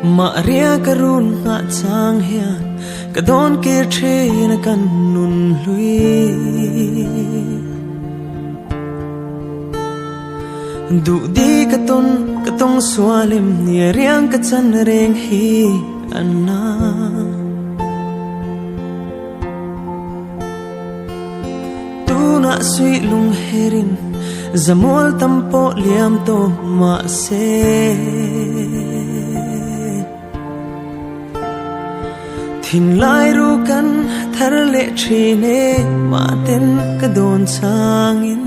ma ria karun nga chang hian ka don kir the na kan nun hlui du di ka tong swalim ni riang ka chan reng hi anna tu na sui lung herin zamol tampo liam to ma se thin lai ru kan thar le thine ma ten ka don changin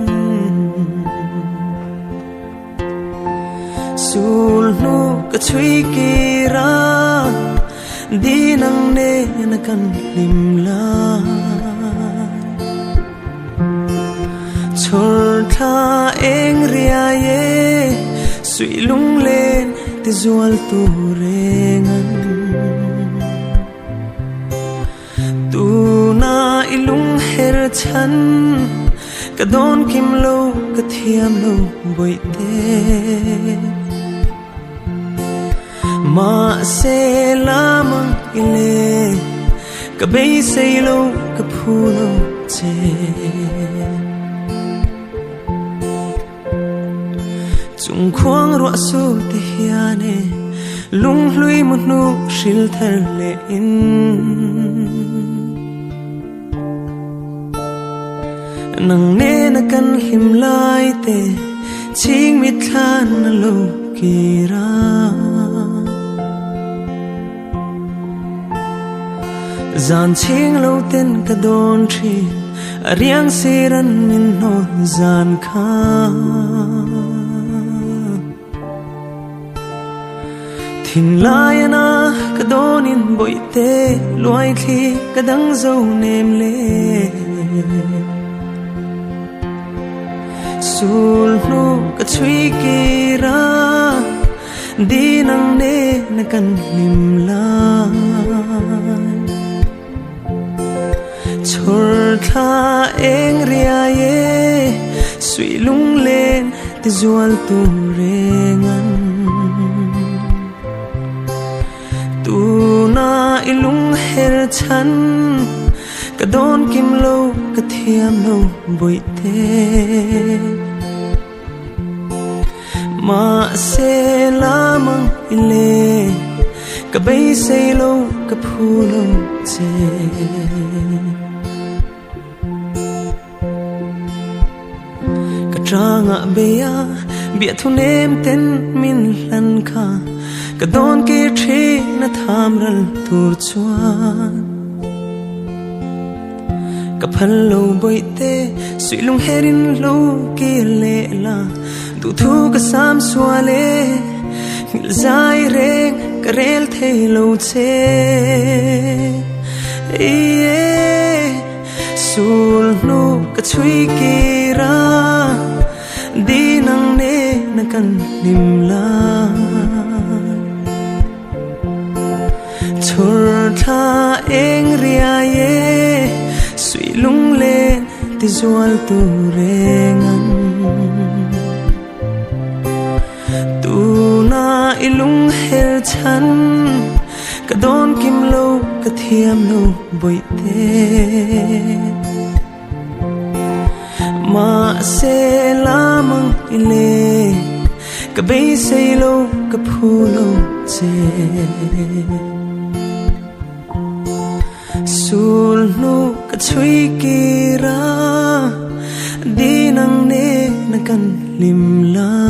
sul nu ka chui kira di nang ne na kan lim la chor tha eng ria ye sui lung len ti zual tu rengan tu na ilung her chan ka don kim lo ka thiam lo boi te ma se lamang ile ka bei sei lo ka phu lo che chung khoang ro su te hiane lung hlui mu nu shil thar le in nang ne na kan him lai te ching mi than na lo kira zan ching lo ten ka don thi ariang siran min no zan kha thin lai na ka donin boi te loi thi ka dang zo nem le sul nu ka chui kira di nang ne na kan lim la chor tha eng ria ye sui lung len ti zual tu rengan tu na ilung her chan ka don kim lo ka thiam lo boi te ma se lamang ile ka bei sei lo ka phu lo che ka tranga beya bia thu nem ten min hlan kha ka don ke the na tham ral tur chuan ka phal lo boi te sui lung herin lo ke le la du thu ka sam swale ngil zai reng ka rel thei lo che e sul nu ka chui kira di nang ne na kan lim la chor tha eng ria ye sui lung len ti zual tu rengan tu na ilung her chan ka don kim lo ka thiam lo boi te ma se lamang ile ka bei sei lo ka phu lo che sul nu ka chui kira di nang ne na kan lim la